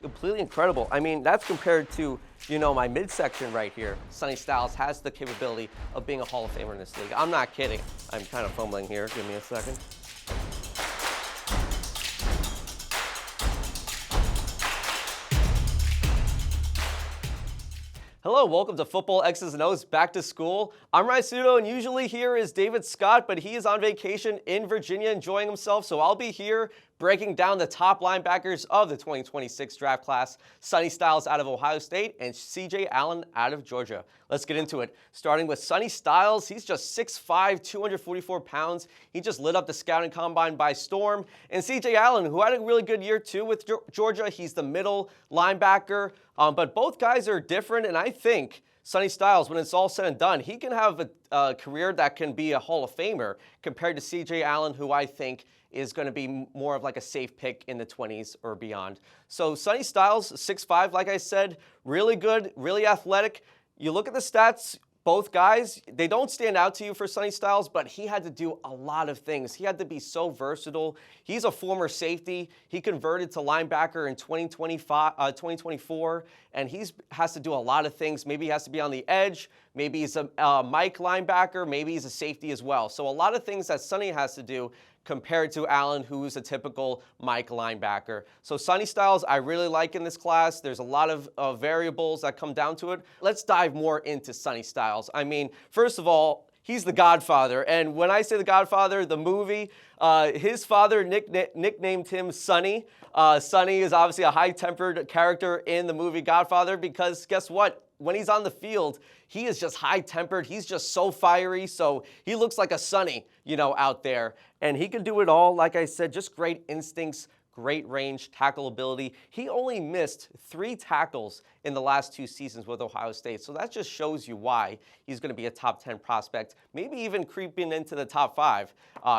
Completely incredible. I mean, that's compared to, my midsection right here. Sonny Styles has the capability of being a Hall of Famer in this league. I'm not kidding. I'm kind of fumbling here. Give me a second. Hello, welcome to Football X's and O's Back to School. I'm Sanudo, and usually here is David Scott, but he is on vacation in Virginia enjoying himself, so I'll be here breaking down the top linebackers of the 2026 draft class. Sonny Styles out of Ohio State and C.J. Allen out of Georgia. Let's get into it. Starting with Sonny Styles, he's just 6'5", 244 pounds. He just lit up the scouting combine by storm. And C.J. Allen, who had a really good year too with Georgia, he's the middle linebacker. But both guys are different, and I think Sonny Styles, when it's all said and done, he can have a career that can be a Hall of Famer compared to C.J. Allen, who I think is going to be more of like a safe pick in the 20s or beyond. So Sonny Styles, 6'5", like I said, really good, really athletic. You look at the stats, both guys, they don't stand out to you for Sonny Styles, but he had to do a lot of things. He had to be so versatile. He's a former safety. He converted to linebacker in 2024, and he has to do a lot of things. Maybe he has to be on the edge. Maybe he's a Mike linebacker. Maybe he's a safety as well. So a lot of things that Sonny has to do compared to Allen, who's a typical Mike linebacker. So Sonny Styles, I really like in this class. There's a lot of variables that come down to it. Let's dive more into Sonny Styles. I mean, first of all, he's the Godfather. And when I say the Godfather, the movie, his father nicknamed him Sonny. Sonny is obviously a high-tempered character in the movie Godfather because guess what? When he's on the field, he is just high-tempered. He's just so fiery. So he looks like a Sonny, out there. And he can do it all. Like I said, just great instincts, great range, tackle ability. He only missed 3 tackles in the last 2 seasons with Ohio State. So that just shows you why he's going to be a top 10 prospect, maybe even creeping into the top 5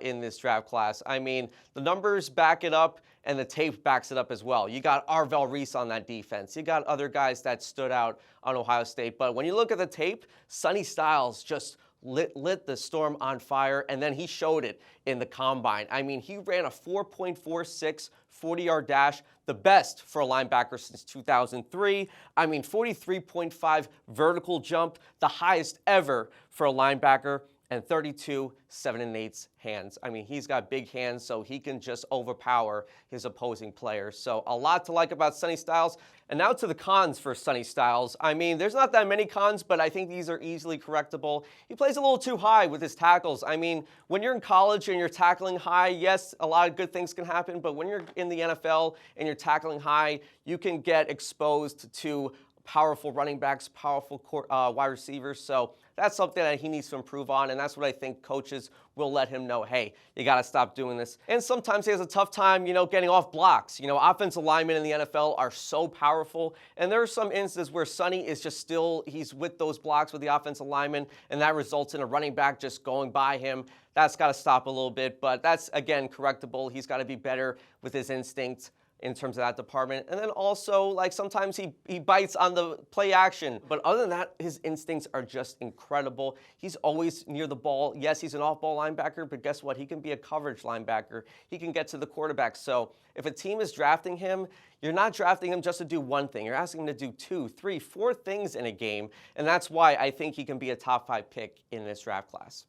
in this draft class. I mean, the numbers back it up, and the tape backs it up as well. You got Arvell Reese on that defense. You got other guys that stood out on Ohio State. But when you look at the tape, Sonny Styles just lit the storm on fire, and then he showed it in the combine. I mean, he ran a 4.46 40-yard dash, the best for a linebacker since 2003. I mean, 43.5 vertical jump, the highest ever for a linebacker, and 32 7/8 hands. I mean, he's got big hands, so he can just overpower his opposing players. So a lot to like about Sonny Styles. And now to the cons for Sonny Styles. I mean, there's not that many cons, but I think these are easily correctable. He plays a little too high with his tackles. I mean, when you're in college and you're tackling high, yes, a lot of good things can happen, but when you're in the NFL and you're tackling high, you can get exposed to powerful running backs, powerful wide receivers. So that's something that he needs to improve on, and that's what I think coaches will let him know, hey, you got to stop doing this. And sometimes he has a tough time, getting off blocks. Offensive linemen in the NFL are so powerful, and there are some instances where Sonny is just he's with those blocks with the offensive linemen, and that results in a running back just going by him. That's got to stop a little bit, but that's, again, correctable. He's got to be better with his instincts in terms of that department. And then also, like, sometimes he bites on the play action. But other than that, his instincts are just incredible. He's always near the ball. Yes, he's an off-ball linebacker, but guess what? He can be a coverage linebacker. He can get to the quarterback. So if a team is drafting him, you're not drafting him just to do one thing. You're asking him to do 2, 3, 4 things in a game. And that's why I think he can be a top 5 pick in this draft class.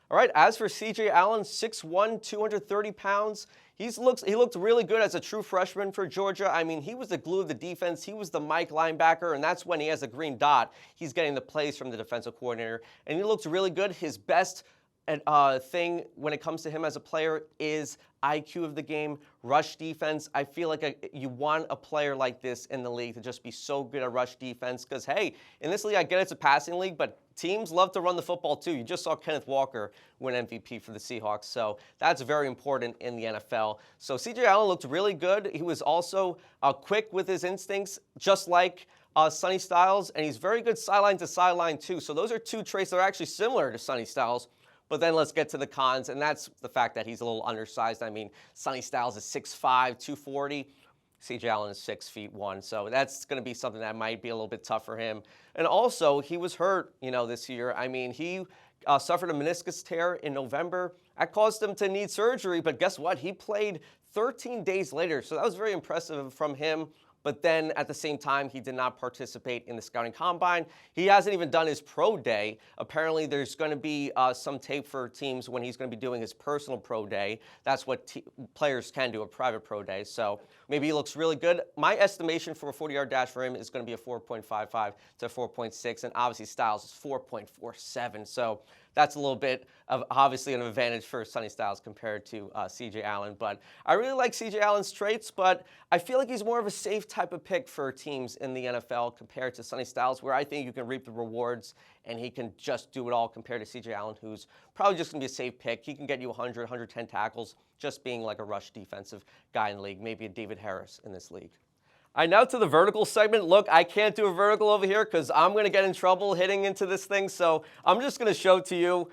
All right, as for C.J. Allen, 6'1", 230 pounds. He looked really good as a true freshman for Georgia. I mean, he was the glue of the defense. He was the Mike linebacker, and that's when he has a green dot. He's getting the plays from the defensive coordinator, and he looked really good. His best thing when it comes to him as a player is IQ of the game, rush defense. I feel like you want a player like this in the league to just be so good at rush defense because, hey, in this league, I get it's a passing league, but teams love to run the football too. You just saw Kenneth Walker win MVP for the Seahawks, so that's very important in the NFL. So C.J. Allen looked really good. He was also quick with his instincts, just like Sonny Styles, and he's very good sideline to sideline too. So those are 2 traits that are actually similar to Sonny Styles. But then let's get to the cons, and that's the fact that he's a little undersized. I mean, Sonny Styles is 6'5", 240. C.J. Allen is 6'1", so that's going to be something that might be a little bit tough for him. And also, he was hurt, this year. I mean, he suffered a meniscus tear in November. That caused him to need surgery, but guess what? He played 13 days later, so that was very impressive from him. but then at the same time, he did not participate in the scouting combine. He hasn't even done his pro day. Apparently, there's going to be some tape for teams when he's going to be doing his personal pro day. That's what players can do, a private pro day. So maybe he looks really good. My estimation for a 40-yard dash for him is going to be a 4.55 to 4.6, and obviously Styles is 4.47. So that's a little bit of obviously an advantage for Sonny Styles compared to C.J. Allen. But I really like C.J. Allen's traits, but I feel like he's more of a safe type of pick for teams in the NFL compared to Sonny Styles, where I think you can reap the rewards and he can just do it all compared to C.J. Allen, who's probably just going to be a safe pick. He can get you 100, 110 tackles just being like a rush defensive guy in the league, maybe a David Harris in this league. All right, now to the vertical segment. Look, I can't do a vertical over here because I'm going to get in trouble hitting into this thing. So I'm just going to show to you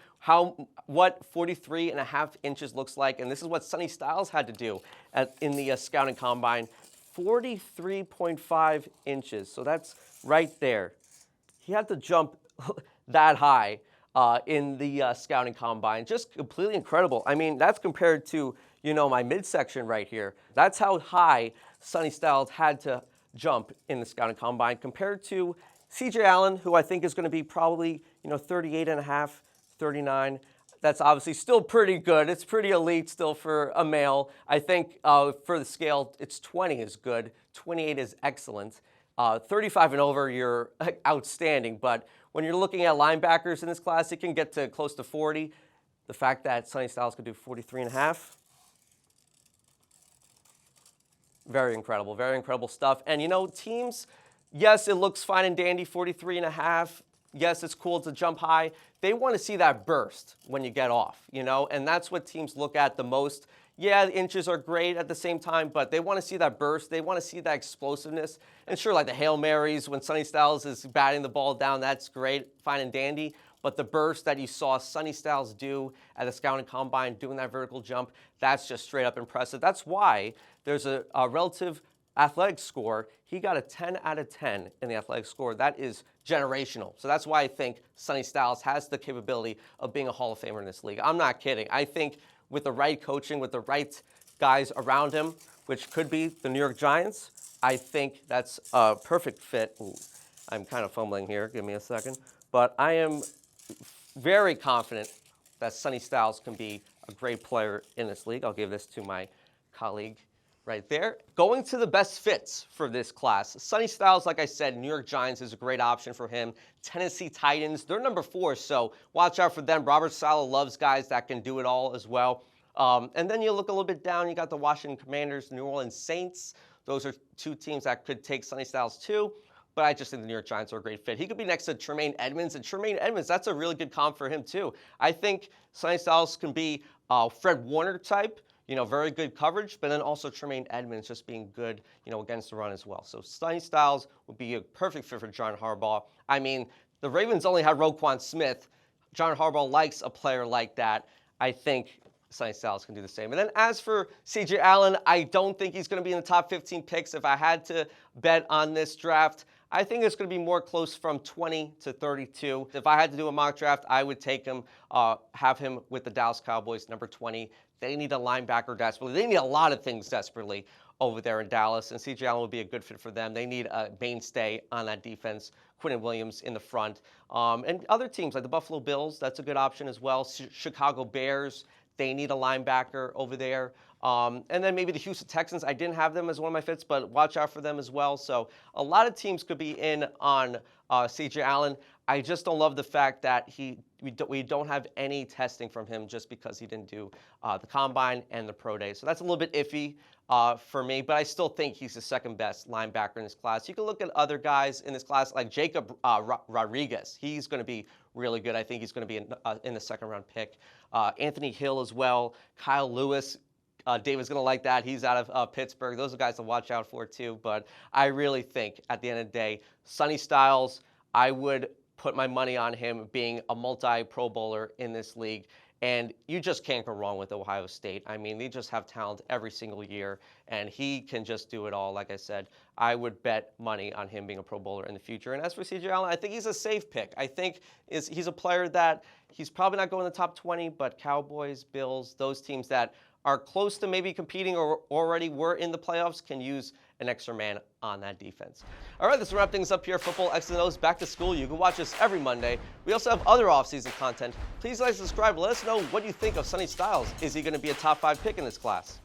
what 43.5 inches looks like. And this is what Sonny Styles had to do in the scouting combine. 43.5 inches. So that's right there. He had to jump that high in the scouting combine. Just completely incredible. I mean, that's compared to, my midsection right here. That's how high Sonny Styles had to jump in the scouting combine compared to C.J. Allen, who I think is going to be probably, 38.5, 39. That's obviously still pretty good. It's pretty elite still for a male. I think for the scale, it's 20 is good. 28 is excellent. 35 and over, you're outstanding. But when you're looking at linebackers in this class, it can get to close to 40. The fact that Sonny Styles could do 43.5, very incredible stuff. And teams, yes, it looks fine and dandy, 43.5. Yes, it's cool to jump high. They want to see that burst when you get off, and that's what teams look at the most. Yeah, the inches are great at the same time, but they want to see that burst. They want to see that explosiveness. And sure, like the Hail Marys, when Sonny Styles is batting the ball down, that's great, fine and dandy. But the burst that you saw Sonny Styles do at the scouting combine, doing that vertical jump, that's just straight up impressive. That's why there's a relative athletic score. He got a 10 out of 10 in the athletic score. That is generational. So that's why I think Sonny Styles has the capability of being a Hall of Famer in this league. I'm not kidding. I think with the right coaching, with the right guys around him, which could be the New York Giants, I think that's a perfect fit. Ooh, I'm kind of fumbling here. Give me a second. But I am very confident that Sonny Styles can be a great player in this league. I'll give this to my colleague right there. Going to the best fits for this class. Sonny Styles, like I said, New York Giants is a great option for him. Tennessee Titans, they're number 4, so watch out for them. Robert Saleh loves guys that can do it all as well. And then you look a little bit down, you got the Washington Commanders, New Orleans Saints. Those are 2 teams that could take Sonny Styles too. But I just think the New York Giants are a great fit. He could be next to Tremaine Edmonds, and Tremaine Edmonds, that's a really good comp for him too. I think Sonny Styles can be Fred Warner type, very good coverage, but then also Tremaine Edmonds just being good, against the run as well. So Sonny Styles would be a perfect fit for John Harbaugh. I mean, the Ravens only had Roquan Smith. John Harbaugh likes a player like that. I think Sonny Styles can do the same. And then as for C.J. Allen, I don't think he's going to be in the top 15 picks. If I had to bet on this draft, I think it's going to be more close from 20 to 32. If I had to do a mock draft, I would take him, have him with the Dallas Cowboys, number 20. They need a linebacker desperately. They need a lot of things desperately over there in Dallas, and C.J. Allen would be a good fit for them. They need a mainstay on that defense, Quinnen Williams in the front. And other teams like the Buffalo Bills, that's a good option as well. Chicago Bears, they need a linebacker over there. And then maybe the Houston Texans. I didn't have them as one of my fits, but watch out for them as well. So a lot of teams could be in on C.J. Allen. I just don't love the fact that we don't have any testing from him just because he didn't do the Combine and the Pro Day. So that's a little bit iffy for me, but I still think he's the second best linebacker in this class. You can look at other guys in this class like Jacob Rodriguez. He's going to be really good. I think he's going to be in the second-round pick. Anthony Hill as well. Kyle Lewis. David's going to like that. He's out of Pittsburgh. Those are guys to watch out for too. But I really think at the end of the day, Sonny Styles, I would put my money on him being a multi-Pro Bowler in this league. And you just can't go wrong with Ohio State. I mean, they just have talent every single year, and he can just do it all. Like I said, I would bet money on him being a Pro Bowler in the future. And as for C.J. Allen, I think he's a safe pick. I think he's a player that he's probably not going in the top 20, but Cowboys, Bills, those teams that are close to maybe competing or already were in the playoffs can use an extra man on that defense. All right, this will wrap things up here. Football X's and O's back to school. You can watch us every Monday. We also have other offseason content. Please like, subscribe. Let us know what you think of Sonny Styles. Is he going to be a top 5 pick in this class?